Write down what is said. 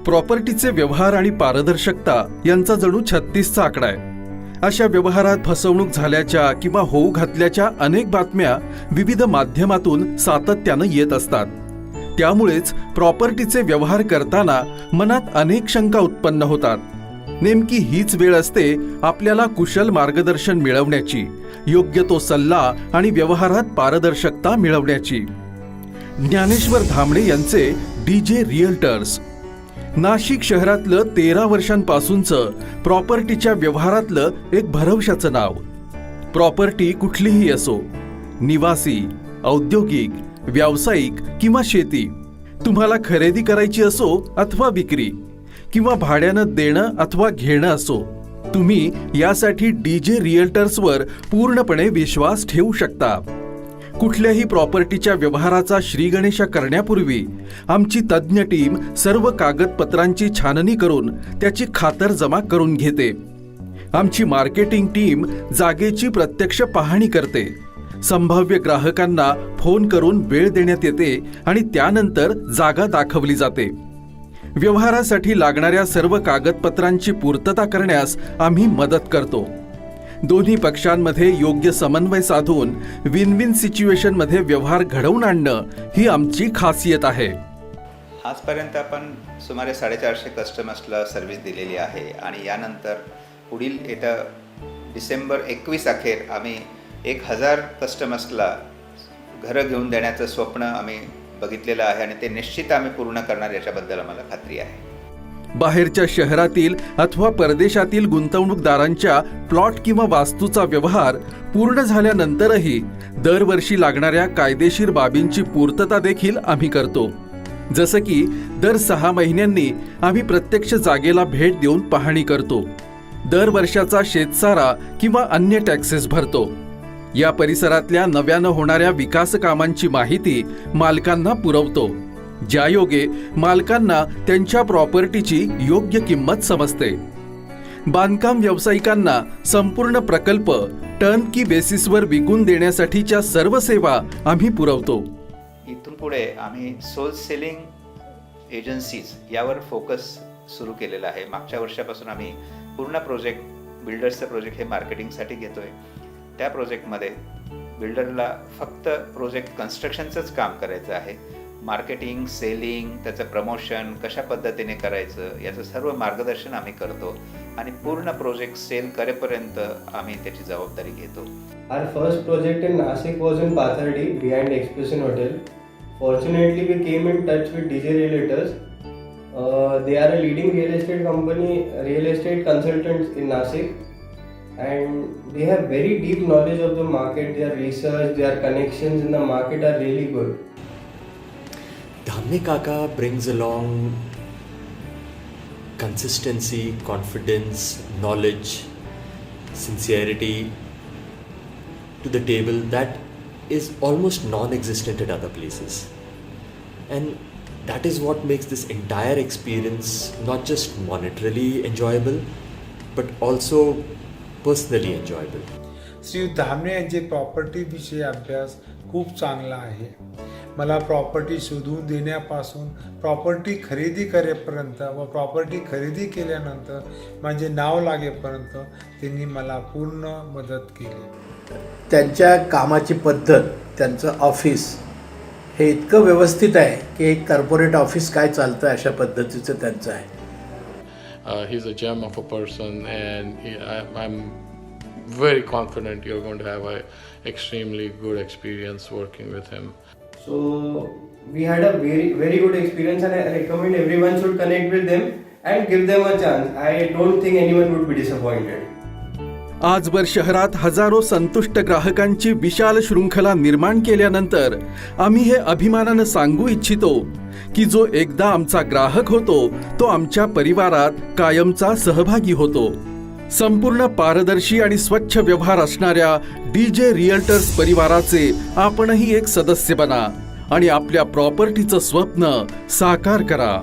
प्रॉपर्टीचे व्यवहार आणि पारदर्शकता यांचा जणू 36चा आकडा आहे. अशा व्यवहारात फसवणूक झाल्याच्या किंवा होऊ घातल्याच्या अनेक बातम्या विविध माध्यमातून सातत्यानं येत असतात. त्यामुळेच प्रॉपर्टीचे व्यवहार करताना मनात अनेक शंका उत्पन्न होतात. नेमकी हीच वेळ असते आपल्याला कुशल मार्गदर्शन मिळवण्याची, योग्य तो सल्ला आणि व्यवहारात पारदर्शकता मिळवण्याची. ज्ञानेश्वर धामणे यांचे डीजे रिअल्टर्स. नाशिक शहरातलं 13 वर्षांपासूनचं प्रॉपर्टीच्या व्यवहारातलं एक भरवशाचं नाव. प्रॉपर्टी कुठलीही असो, निवासी, औद्योगिक, व्यावसायिक किंवा शेती, तुम्हाला खरेदी करायची असो अथवा विक्री किंवा भाड्यानं देणं अथवा घेणं असो, तुम्ही यासाठी डीजे रिअल्टर्सवर पूर्णपणे विश्वास ठेवू शकता. कुठल्याही प्रॉपर्टीच्या व्यवहाराचा श्रीगणेशा करण्यापूर्वी आमची तज्ज्ञ टीम सर्व कागदपत्रांची छाननी करून त्याची खातरजमा करून घेते. आमची मार्केटिंग टीम जागेची प्रत्यक्ष पाहणी करते. संभाव्य ग्राहकांना फोन करून वेळ देण्यात येते आणि त्यानंतर जागा दाखवली जाते. व्यवहारासाठी लागणाऱ्या सर्व कागदपत्रांची पूर्तता करण्यास आम्ही मदत करतो. दोन्ही पक्षांमध्ये योग्य समन्वय साधून विन विन सिच्युएशनमध्ये व्यवहार घडवून आणणं ही आमची खासियत आहे. आजपर्यंत आपण सुमारे 450 कस्टमर्सला सर्व्हिस दिलेली आहे आणि यानंतर पुढील येत्या डिसेंबर 21 अखेर आम्ही 1000 कस्टमर्सला घरं घेऊन देण्याचं स्वप्न आम्ही बघितलेलं आहे आणि ते निश्चित आम्ही पूर्ण करणार याच्याबद्दल आम्हाला खात्री आहे. बाहेरच्या शहरातील अथवा परदेशातील गुंतवणूकदारांच्या प्लॉट किंवा वास्तूचा व्यवहार पूर्ण झाल्यानंतरही दरवर्षी लागणाऱ्या कायदेशीर बाबींची पूर्तता देखील आम्ही करतो. जसं की दर 6 महिन्यांनी आम्ही प्रत्यक्ष जागेला भेट देऊन पाहणी करतो. दर वर्षाचा शेतसारा किंवा अन्य टॅक्सेस भरतो. या परिसरातल्या नव्यानं होणाऱ्या विकास कामांची माहिती मालकांना पुरवतो, ज्यायोगे मालकांना त्यांच्या प्रॉपर्टीची योग्य किंमत समजते. बांधकाम व्यावसायिकांना संपूर्ण प्रकल्प टर्नकी बेसिसवर विकून देण्यासाठीच्या सर्व सेवा आम्ही पुरवतो. इथून पुढे आम्ही सोल सेलिंग एजन्सीज यावर फोकस सुरू केलेला आहे. मागच्या वर्षापासून आम्ही पूर्ण प्रोजेक्ट, बिल्डर्सचं प्रोजेक्ट हे मार्केटिंगसाठी घेतोय. त्या प्रोजेक्टमध्ये बिल्डरला फक्त प्रोजेक्ट कन्स्ट्रक्शनचंच काम करायचं आहे. मार्केटिंग, सेलिंग, त्याचं प्रमोशन कशा पद्धतीने करायचं याचं सर्व मार्गदर्शन आम्ही करतो आणि पूर्ण प्रोजेक्ट सेल करेपर्यंत आम्ही त्याची जबाबदारी घेतो. Our first project in Nashik was in Pathardi behind Expression Hotel. Fortunately, we came in touch with DJ Realtors. They are a leading real estate company, real estate consultants in Nashik, and they have very deep knowledge of the market. Their research, their connections in the market are really good. Dhamne Kaka brings along consistency, confidence, knowledge, sincerity to the table that is almost non-existent at other places. And that is what makes this entire experience not just monetarily enjoyable, but also personally enjoyable. Shri Dhamane यांचे प्रॉपर्टीविषयी अभ्यास खूप चांगला आहे. मला property शोधून देण्यापासून property खरेदी करेपर्यंत व प्रॉपर्टी खरेदी केल्यानंतर माझे नाव लागेपर्यंत त्यांनी मला पूर्ण मदत केली. त्यांच्या कामाची पद्धत, त्यांचं ऑफिस हे इतकं व्यवस्थित आहे की एक कॉर्पोरेट ऑफिस काय चालतं अशा पद्धतीचं त्यांचं आहे. He's a gem of a person and I'm very confident you're going to have an extremely good experience working with him. So we had a very good experience, and I recommend everyone should connect with them and give them a chance. I don't think anyone would be disappointed. आजवर शहरात हजारो संतुष्ट ग्राहकांची विशाल शृंखला निर्माण केल्यानंतर आम्ही हे अभिमानानं सांगू इच्छितो की जो एकदा आमचा ग्राहक होतो तो आमच्या परिवारात कायमचा सहभागी होतो. संपूर्ण पारदर्शी आणि स्वच्छ व्यवहार असणाऱ्या डीजे रिअल्टर्स परिवाराचे आपणही एक सदस्य बना आणि आपल्या प्रॉपर्टीचं स्वप्न साकार करा.